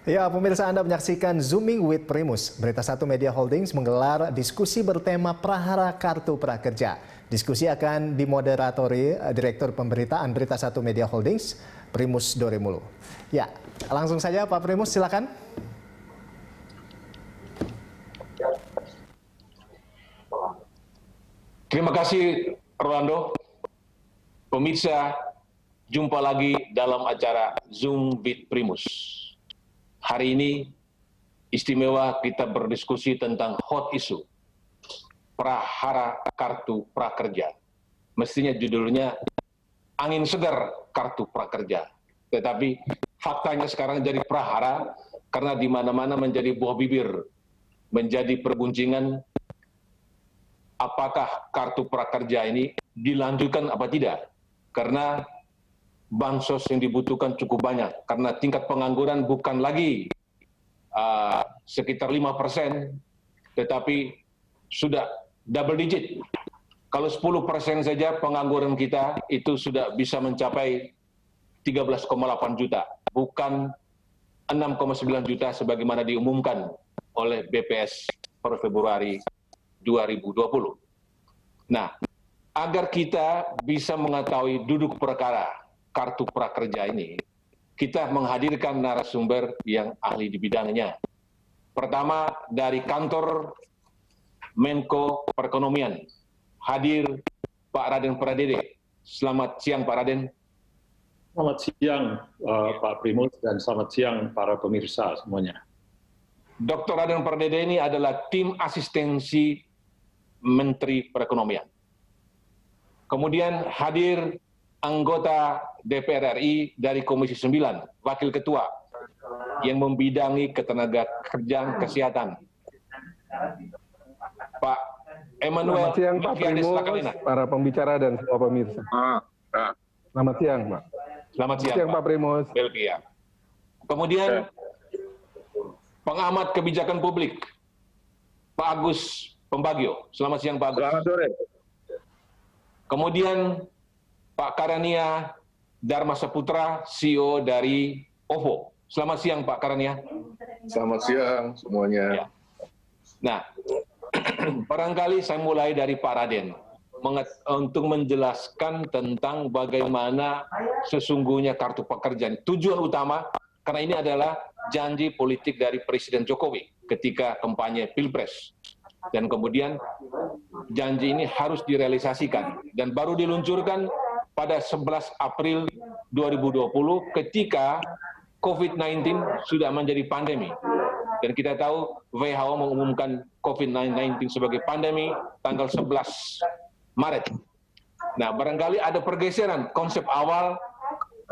Ya, pemirsa, Anda menyaksikan Zooming with Primus. Berita Satu Media Holdings menggelar diskusi bertema Prahara Kartu Prakerja. Diskusi akan dimoderatori Direktur Pemberitaan Berita Satu Media Holdings, Primus Doremulu. Ya, langsung saja Pak Primus, silakan. Terima kasih, Rolando. Pemirsa, jumpa lagi dalam acara Zoom with Primus. Hari ini istimewa kita berdiskusi tentang hot issue, Prahara Kartu Prakerja. Mestinya judulnya Angin Segar Kartu Prakerja. Tetapi faktanya sekarang jadi prahara karena di mana-mana menjadi buah bibir, menjadi perguncingan apakah kartu prakerja ini dilanjutkan apa tidak. Karena bansos yang dibutuhkan cukup banyak, karena tingkat pengangguran bukan lagi sekitar 5%, tetapi sudah double digit. Kalau 10% saja pengangguran kita itu sudah bisa mencapai 13,8 juta, bukan 6,9 juta sebagaimana diumumkan oleh BPS per Februari 2020. Nah, agar kita bisa mengetahui duduk perkara kartu prakerja ini, kita menghadirkan narasumber yang ahli di bidangnya. Pertama, dari kantor Menko Perekonomian, hadir Pak Raden Pardede. Selamat siang Pak Raden. Selamat siang Pak Primus dan selamat siang para pemirsa semuanya. Dr. Raden Pardede ini adalah tim asistensi Menteri Perekonomian. Kemudian hadir anggota DPR RI dari Komisi 9, Wakil Ketua, yang membidangi ketenagakerjaan kesehatan. Pak Emmanuel. Selamat siang Pak Primus, para pembicara dan semua pemirsa. Selamat siang Pak. Selamat siang Pak Primus. Belgia. Kemudian pengamat kebijakan publik, Pak Agus Pembagio. Selamat siang Pak Agus. Selamat sore. Kemudian Pak Karania Dharma Saputra, CEO dari OVO. Selamat siang Pak Karania. Selamat siang semuanya. Ya. Nah, barangkali saya mulai dari Pak Raden untuk menjelaskan tentang bagaimana sesungguhnya kartu pekerjaan. Tujuan utama, karena ini adalah janji politik dari Presiden Jokowi ketika kampanye Pilpres. Dan kemudian janji ini harus direalisasikan dan baru diluncurkan pada 11 April 2020 ketika COVID-19 sudah menjadi pandemi. Dan kita tahu WHO mengumumkan COVID-19 sebagai pandemi tanggal 11 Maret. Nah, barangkali ada pergeseran konsep awal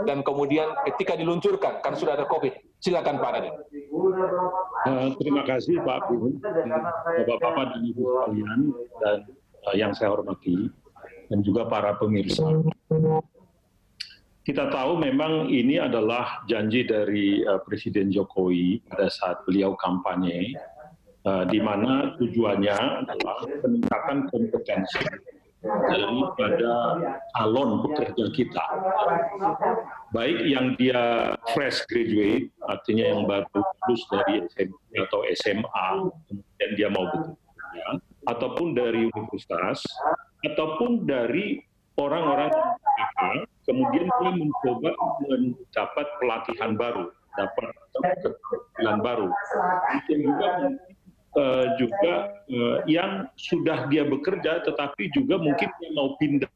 dan kemudian ketika diluncurkan karena sudah ada COVID. Silakan Pak Raden. Terima kasih Pak Primus, Bapak-bapak dan Ibu sekalian, dan yang saya hormati, dan juga para pemirsa. Kita tahu memang ini adalah janji dari Presiden Jokowi pada saat beliau kampanye, di mana tujuannya adalah peningkatan kompetensi daripada calon pekerja kita, baik yang dia fresh graduate, artinya yang baru lulus dari SMP atau SMA, kemudian dia mau bekerja, ataupun dari universitas, ataupun dari orang-orang yang kemudian dia mencoba mendapat pelatihan baru, dapat keterampilan baru. Itu juga yang sudah dia bekerja, tetapi juga mungkin dia mau pindah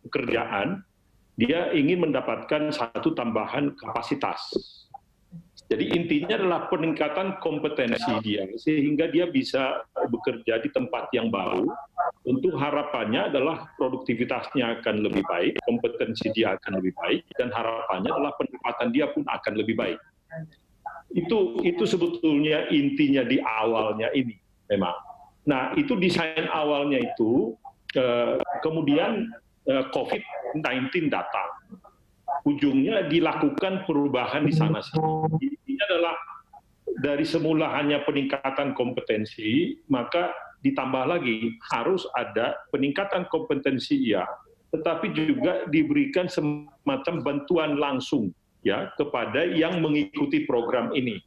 pekerjaan, dia ingin mendapatkan satu tambahan kapasitas. Jadi intinya adalah peningkatan kompetensi dia, sehingga dia bisa bekerja di tempat yang baru. Tentu harapannya adalah produktivitasnya akan lebih baik, kompetensi dia akan lebih baik, dan harapannya adalah pendapatan dia pun akan lebih baik. Itu sebetulnya intinya di awalnya ini memang. Nah, itu desain awalnya itu, kemudian COVID-19 datang. Ujungnya dilakukan perubahan di sana sini. Ini adalah dari semula hanya peningkatan kompetensi, maka ditambah lagi harus ada peningkatan kompetensi ya, tetapi juga diberikan semacam bantuan langsung ya kepada yang mengikuti program ini.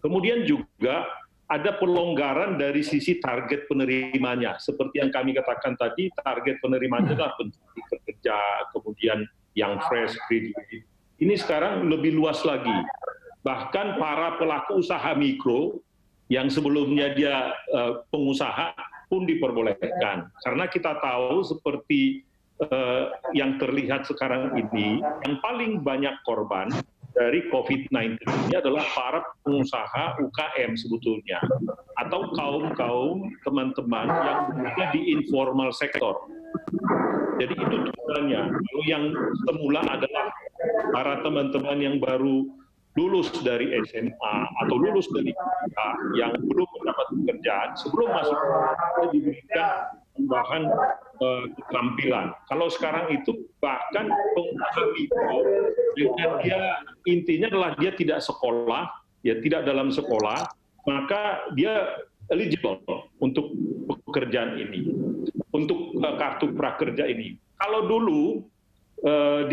Kemudian juga ada pelonggaran dari sisi target penerimanya. Seperti yang kami katakan tadi, target penerimanya adalah pencari kerja, kemudian yang fresh graduate. Ini sekarang lebih luas lagi. Bahkan para pelaku usaha mikro yang sebelumnya dia pengusaha pun diperbolehkan. Karena kita tahu seperti yang terlihat sekarang ini, yang paling banyak korban dari COVID-19 ini adalah para pengusaha UKM sebetulnya, atau kaum-kaum teman-teman yang berada di informal sektor. Jadi itu tujuannya. Yang semula adalah para teman-teman yang baru lulus dari SMA atau lulus dari kuliah yang belum mendapat pekerjaan, sebelum masuk diberikan tambahan keterampilan. Kalau sekarang itu bahkan pengusaha mikro dengan dia intinya adalah dia tidak sekolah, ya tidak dalam sekolah, maka dia eligible untuk pekerjaan ini, untuk kartu prakerja ini. Kalau dulu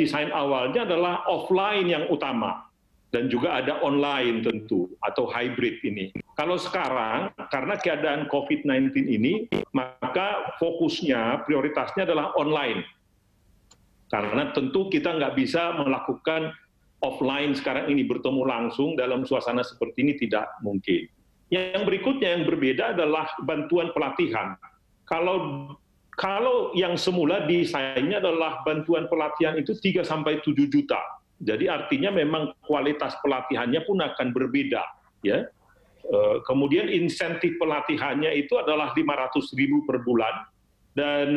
desain awalnya adalah offline yang utama, dan juga ada online tentu, atau hybrid ini. Kalau sekarang, karena keadaan COVID-19 ini, maka fokusnya, prioritasnya adalah online. Karena tentu kita nggak bisa melakukan offline sekarang ini, bertemu langsung dalam suasana seperti ini tidak mungkin. Yang berikutnya yang berbeda adalah bantuan pelatihan. Kalau yang semula desainnya adalah bantuan pelatihan itu 3-7 juta. Jadi artinya memang kualitas pelatihannya pun akan berbeda, ya. Kemudian insentif pelatihannya itu adalah 500.000 per bulan, dan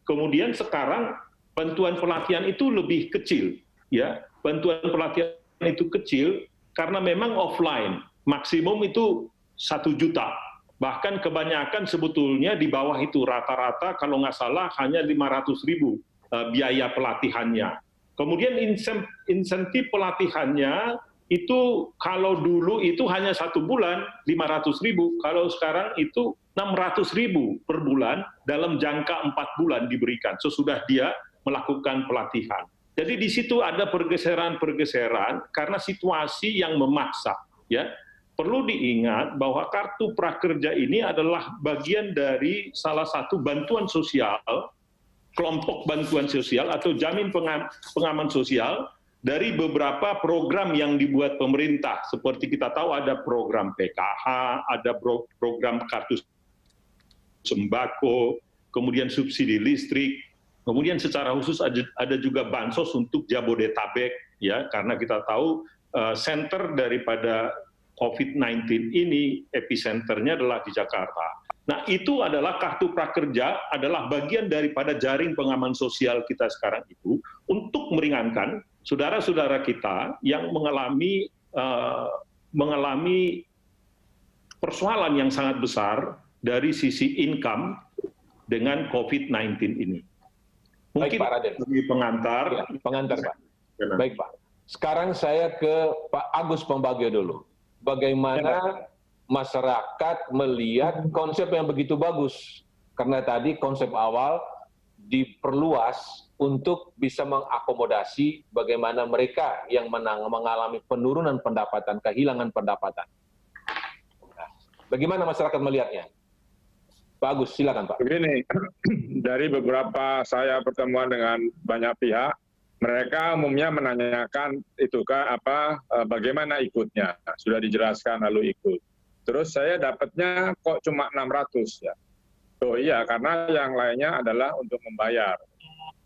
kemudian sekarang bantuan pelatihan itu lebih kecil, ya. Bantuan pelatihan itu kecil karena memang offline, maksimum itu 1 juta. Bahkan kebanyakan sebetulnya di bawah itu, rata-rata kalau nggak salah hanya 500.000 biaya pelatihannya. Kemudian insentif pelatihannya itu kalau dulu itu hanya 1 bulan 500.000, kalau sekarang itu 600.000 per bulan dalam jangka 4 bulan diberikan sesudah dia melakukan pelatihan. Jadi di situ ada pergeseran-pergeseran karena situasi yang memaksa, ya. Perlu diingat bahwa kartu prakerja ini adalah bagian dari salah satu bantuan sosial, kelompok bantuan sosial atau jamin pengaman sosial dari beberapa program yang dibuat pemerintah. Seperti kita tahu ada program PKH, ada program kartu sembako, kemudian subsidi listrik, kemudian secara khusus ada juga bansos untuk Jabodetabek, ya, karena kita tahu center daripada COVID-19 ini, epicenternya adalah di Jakarta. Nah, itu adalah kartu prakerja, adalah bagian daripada jaring pengaman sosial kita sekarang itu, untuk meringankan saudara-saudara kita yang mengalami persoalan yang sangat besar dari sisi income dengan COVID-19 ini. Mungkin baik, Pak Raden. Bagi pengantar. Ya, pengantar, Pak. Baik, Pak. Sekarang saya ke Pak Agus Pambagio dulu. Bagaimana masyarakat melihat konsep yang begitu bagus? Karena tadi konsep awal diperluas untuk bisa mengakomodasi bagaimana mereka yang mengalami penurunan pendapatan, kehilangan pendapatan. Nah, bagaimana masyarakat melihatnya? Pak Agus, silakan Pak. Begini, dari beberapa saya pertemuan dengan banyak pihak, mereka umumnya menanyakan bagaimana ikutnya, sudah dijelaskan lalu ikut. Terus saya dapatnya kok cuma 600 ya. Oh iya, karena yang lainnya adalah untuk membayar.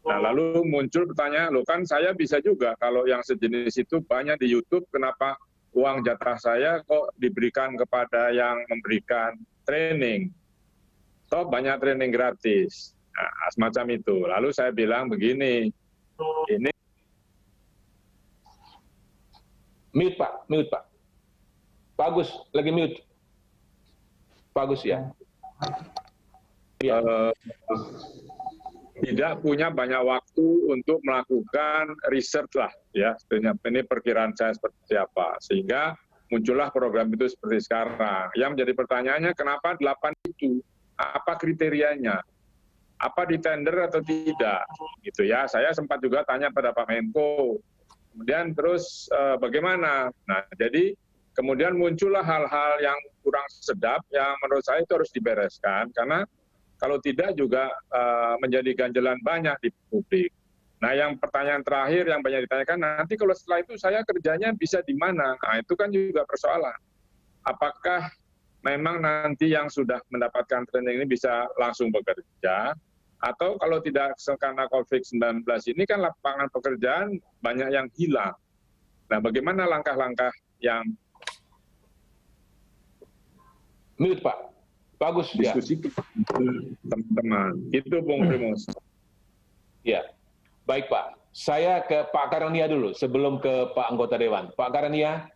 Nah lalu muncul pertanyaan, loh kan saya bisa juga kalau yang sejenis itu banyak di YouTube, kenapa uang jatah saya kok diberikan kepada yang memberikan training? Toh banyak training gratis. Nah, semacam itu. Lalu saya bilang begini, ini mute Pak. Pak Agus, lagi mute. Pak Agus ya. Tidak punya banyak waktu untuk melakukan riset lah, ya. Ini perkiraan saya seperti apa. Sehingga muncullah program itu seperti sekarang. Yang menjadi pertanyaannya, kenapa 8 itu? Apa kriterianya? Apa di tender atau tidak? Gitu ya. Saya sempat juga tanya pada Pak Menko. Kemudian terus bagaimana? Nah, jadi kemudian muncullah hal-hal yang kurang sedap yang menurut saya itu harus dibereskan, karena kalau tidak juga menjadi ganjelan banyak di publik. Nah, yang pertanyaan terakhir yang banyak ditanyakan, nanti kalau setelah itu saya kerjanya bisa di mana? Nah, itu kan juga persoalan. Apakah memang nanti yang sudah mendapatkan training ini bisa langsung bekerja, atau kalau tidak karena COVID-19 ini kan lapangan pekerjaan banyak yang hilang. Nah, bagaimana langkah-langkah yang Mute, Pak. Bagus. diskusi teman-teman? Itu Bung Primus. Ya. Baik, Pak. Saya ke Pak Karania dulu sebelum ke Pak Anggota Dewan. Pak Karania,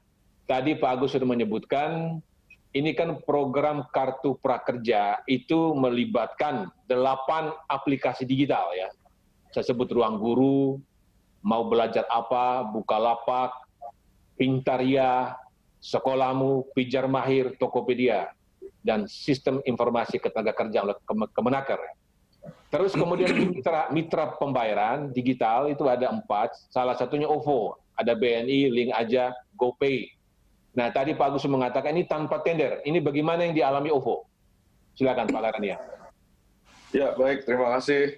tadi Pak Agus sudah menyebutkan ini kan program Kartu Prakerja itu melibatkan 8 aplikasi digital ya. Saya sebut Ruang Guru, mau belajar apa, Bukalapak, Pintaria, Sekolahmu, Pijar Mahir, Tokopedia, dan Sistem Informasi Ketenagakerjaan oleh Kemenaker. Terus kemudian mitra pembayaran digital itu ada 4, salah satunya OVO, ada BNI, Link Aja, GoPay. Nah, tadi Pak Agus mengatakan ini tanpa tender. Ini bagaimana yang dialami OVO? Silakan Pak Karania. Ya, baik. Terima kasih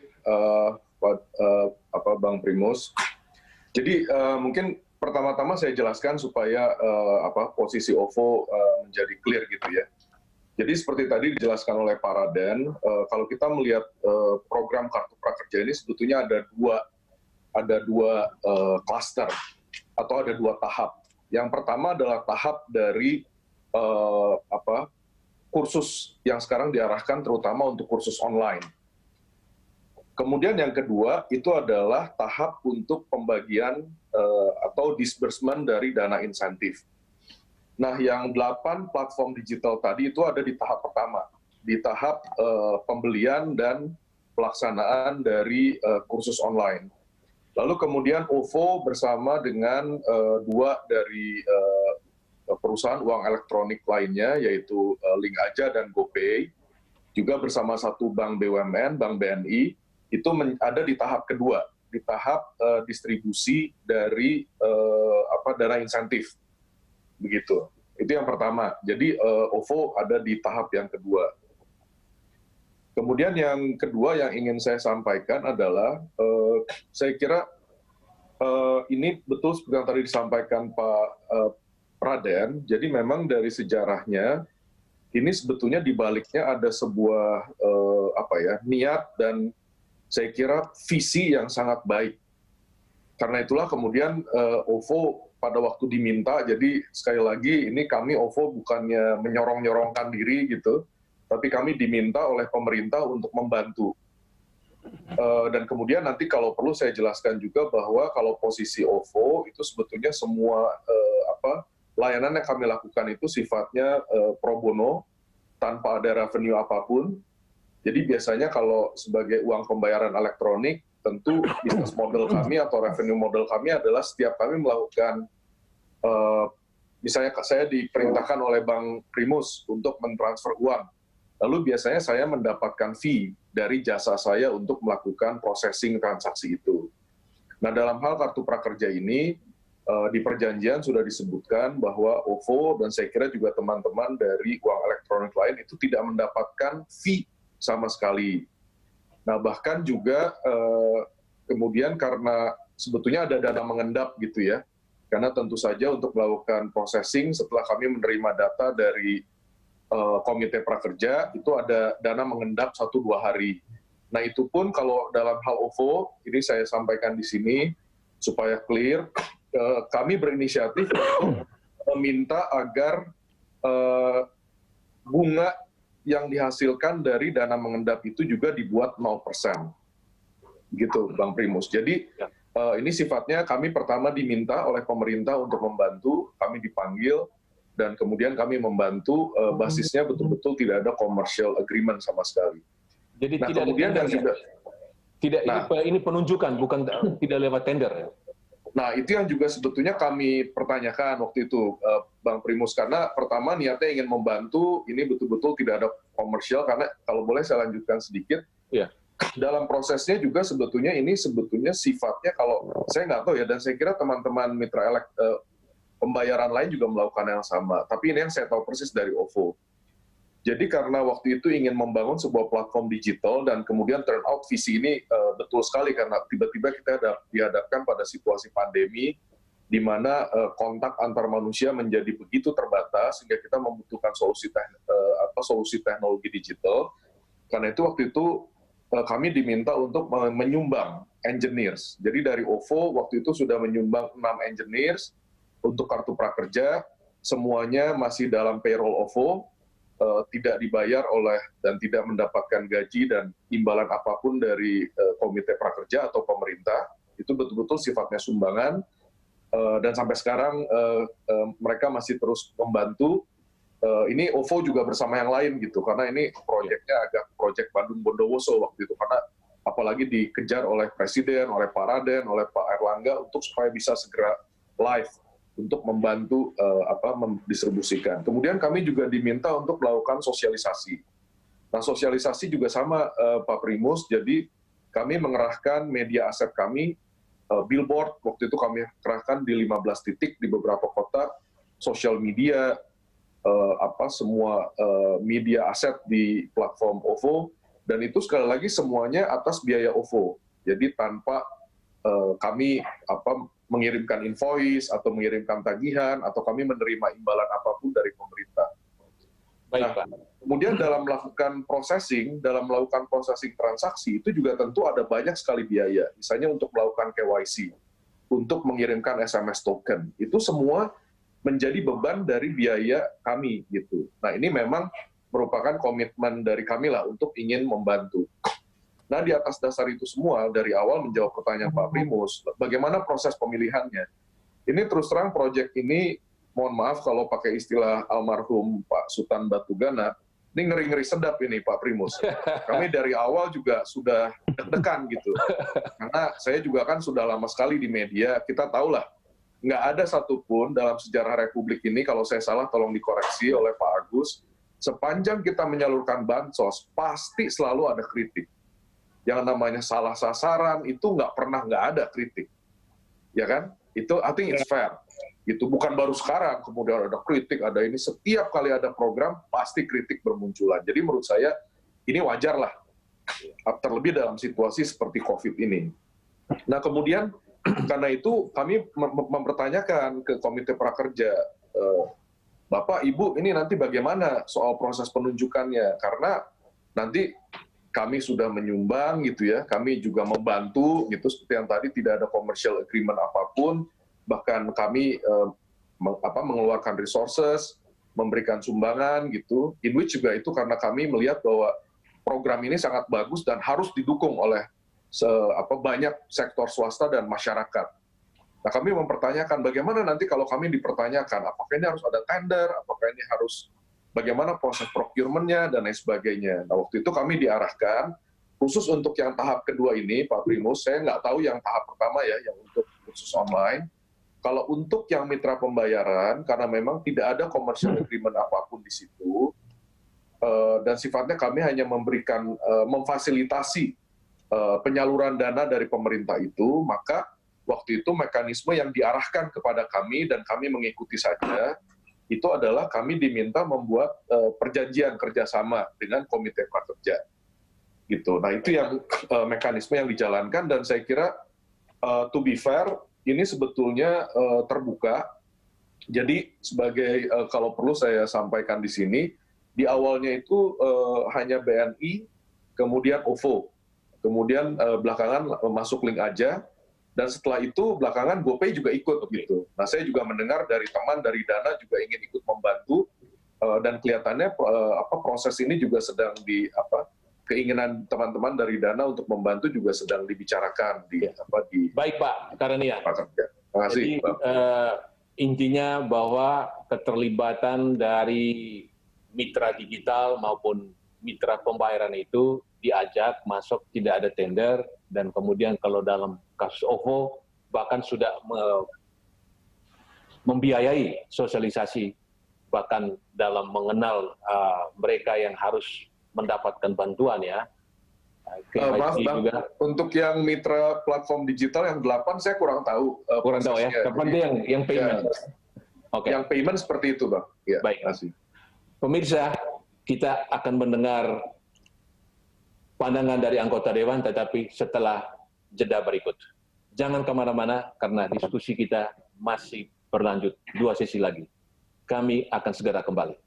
Bang Primus. Jadi mungkin pertama-tama saya jelaskan supaya posisi OVO menjadi clear gitu ya. Jadi seperti tadi dijelaskan oleh Pak Raden, kalau kita melihat program Kartu Prakerja ini sebetulnya ada dua klaster atau ada 2 tahap. Yang pertama adalah tahap dari kursus yang sekarang diarahkan terutama untuk kursus online. Kemudian yang kedua itu adalah tahap untuk pembagian atau disbursement dari dana insentif. Nah, yang 8 platform digital tadi itu ada di tahap pertama, di tahap pembelian dan pelaksanaan dari kursus online. Lalu kemudian OVO bersama dengan 2 dari perusahaan uang elektronik lainnya, yaitu Link Aja dan GoPay, juga bersama 1 bank BUMN, Bank BNI, itu ada di tahap kedua, di tahap distribusi dari dana insentif. Begitu. Itu yang pertama. Jadi OVO ada di tahap yang kedua. Kemudian yang kedua yang ingin saya sampaikan adalah, saya kira ini betul seperti yang tadi disampaikan Pak Raden, jadi memang dari sejarahnya, ini sebetulnya di baliknya ada sebuah niat dan saya kira visi yang sangat baik. Karena itulah kemudian OVO pada waktu diminta, jadi sekali lagi ini kami OVO bukannya menyorong-nyorongkan diri gitu, tapi kami diminta oleh pemerintah untuk membantu. Dan kemudian nanti kalau perlu saya jelaskan juga bahwa kalau posisi OVO itu sebetulnya semua layanan yang kami lakukan itu sifatnya pro bono, tanpa ada revenue apapun. Jadi biasanya kalau sebagai uang pembayaran elektronik, tentu bisnis model kami atau revenue model kami adalah setiap kami melakukan, misalnya saya diperintahkan oleh Bang Primus untuk mentransfer uang. Lalu biasanya saya mendapatkan fee dari jasa saya untuk melakukan processing transaksi itu. Nah, dalam hal Kartu Prakerja ini, di perjanjian sudah disebutkan bahwa OVO dan saya kira juga teman-teman dari uang elektronik lain itu tidak mendapatkan fee sama sekali. Nah, bahkan juga kemudian karena sebetulnya ada dana mengendap gitu ya, karena tentu saja untuk melakukan processing setelah kami menerima data dari Komite Prakerja, itu ada dana mengendap 1-2 hari. Nah, itu pun kalau dalam hal OVO, ini saya sampaikan di sini, supaya clear, kami berinisiatif untuk meminta agar bunga yang dihasilkan dari dana mengendap itu juga dibuat 0%. Gitu, Bang Primus. Jadi, ini sifatnya kami pertama diminta oleh pemerintah untuk membantu, kami dipanggil, dan kemudian kami membantu, basisnya betul-betul tidak ada commercial agreement sama sekali. Jadi nah, tidak kemudian ada yang juga ini penunjukan, bukan tidak lewat tender ya. Nah, itu yang juga sebetulnya kami pertanyakan waktu itu, Bang Primus, karena pertama niatnya ingin membantu, ini betul-betul tidak ada komersial, karena kalau boleh saya lanjutkan sedikit, ya. Dalam prosesnya juga sebetulnya ini sifatnya kalau saya nggak tahu ya, dan saya kira teman-teman mitra pembayaran lain juga melakukan yang sama. Tapi ini yang saya tahu persis dari OVO. Jadi karena waktu itu ingin membangun sebuah platform digital dan kemudian turn out visi ini betul sekali karena tiba-tiba kita dihadapkan pada situasi pandemi di mana kontak antar manusia menjadi begitu terbatas sehingga kita membutuhkan solusi teknologi digital. Karena itu waktu itu kami diminta untuk menyumbang engineers. Jadi dari OVO waktu itu sudah menyumbang 6 engineers untuk kartu prakerja, semuanya masih dalam payroll OVO, tidak dibayar dan tidak mendapatkan gaji dan imbalan apapun dari komite prakerja atau pemerintah. Itu betul-betul sifatnya sumbangan dan sampai sekarang mereka masih terus membantu. Ini OVO juga bersama yang lain gitu karena ini proyeknya agak proyek Bandung Bondowoso waktu itu karena apalagi dikejar oleh Presiden, oleh Pak Raden, oleh Pak Erlangga untuk supaya bisa segera live untuk membantu mendistribusikan. Kemudian kami juga diminta untuk melakukan sosialisasi. Nah, sosialisasi juga sama Pak Primus, jadi kami mengerahkan media aset kami, billboard, waktu itu kami kerahkan di 15 titik di beberapa kota, sosial media, semua media aset di platform OVO, dan itu sekali lagi semuanya atas biaya OVO. Jadi tanpa kami mengirimkan invoice atau mengirimkan tagihan atau kami menerima imbalan apapun dari pemerintah. Baik, nah, Pak. Kemudian dalam melakukan processing transaksi itu juga tentu ada banyak sekali biaya. Misalnya untuk melakukan KYC, untuk mengirimkan SMS token, itu semua menjadi beban dari biaya kami gitu. Nah, ini memang merupakan komitmen dari kami lah untuk ingin membantu. Nah, di atas dasar itu semua, dari awal menjawab pertanyaan Pak Primus, bagaimana proses pemilihannya? Ini terus terang proyek ini, mohon maaf kalau pakai istilah almarhum Pak Sultan Batugana, ini ngeri-ngeri sedap ini Pak Primus. Kami dari awal juga sudah deg-degan gitu. Karena saya juga kan sudah lama sekali di media, kita tahulah, nggak ada satupun dalam sejarah Republik ini, kalau saya salah tolong dikoreksi oleh Pak Agus, sepanjang kita menyalurkan bansos, pasti selalu ada kritik. Yang namanya salah sasaran itu nggak ada kritik, ya kan? Itu I think it's fair. Itu bukan baru sekarang kemudian ada kritik, ada ini setiap kali ada program pasti kritik bermunculan. Jadi menurut saya ini wajar lah, terlebih dalam situasi seperti COVID ini. Nah kemudian karena itu kami mempertanyakan ke Komite Prakerja, Bapak Ibu ini nanti bagaimana soal proses penunjukannya? Karena nanti kami sudah menyumbang gitu ya, kami juga membantu gitu seperti yang tadi tidak ada commercial agreement apapun, bahkan kami mengeluarkan resources, memberikan sumbangan gitu, in which juga itu karena kami melihat bahwa program ini sangat bagus dan harus didukung oleh banyak sektor swasta dan masyarakat. Nah kami mempertanyakan bagaimana nanti kalau kami dipertanyakan, apakah ini harus ada tender, apakah ini harus bagaimana proses procurement-nya, dan lain sebagainya. Nah, waktu itu kami diarahkan, khusus untuk yang tahap kedua ini, Pak Primus, saya nggak tahu yang tahap pertama ya, yang untuk kursus online. Kalau untuk yang mitra pembayaran, karena memang tidak ada commercial agreement apapun di situ, dan sifatnya kami hanya memberikan, memfasilitasi penyaluran dana dari pemerintah itu, maka waktu itu mekanisme yang diarahkan kepada kami, dan kami mengikuti saja, itu adalah kami diminta membuat perjanjian kerjasama dengan Komite Prakerja. Gitu. Nah itu yang mekanisme yang dijalankan dan saya kira to be fair ini sebetulnya terbuka. Jadi sebagai kalau perlu saya sampaikan di sini, di awalnya itu hanya BNI, kemudian OVO, kemudian belakangan masuk Link Aja. Dan setelah itu belakangan GoPay juga ikut gitu. Nah saya juga mendengar dari teman dari Dana juga ingin ikut membantu dan kelihatannya proses ini juga sedang keinginan teman-teman dari Dana untuk membantu juga sedang dibicarakan di. Baik Pak Karanian. Terima kasih. Jadi intinya bahwa keterlibatan dari mitra digital maupun mitra pembayaran itu diajak masuk, tidak ada tender, dan kemudian kalau dalam kasus OVO bahkan sudah membiayai sosialisasi, bahkan dalam mengenal mereka yang harus mendapatkan bantuan ya. Maaf Bang, juga. Untuk yang mitra platform digital yang 8 saya kurang tahu. Kurang tahu ya, tapi yang payment. Oke. Yang payment seperti itu, Bang. Ya, Baik. terima kasih. Pemirsa, kita akan mendengar pandangan dari anggota Dewan, tetapi setelah jeda berikut. Jangan kemana-mana, karena diskusi kita masih berlanjut 2 sesi lagi. Kami akan segera kembali.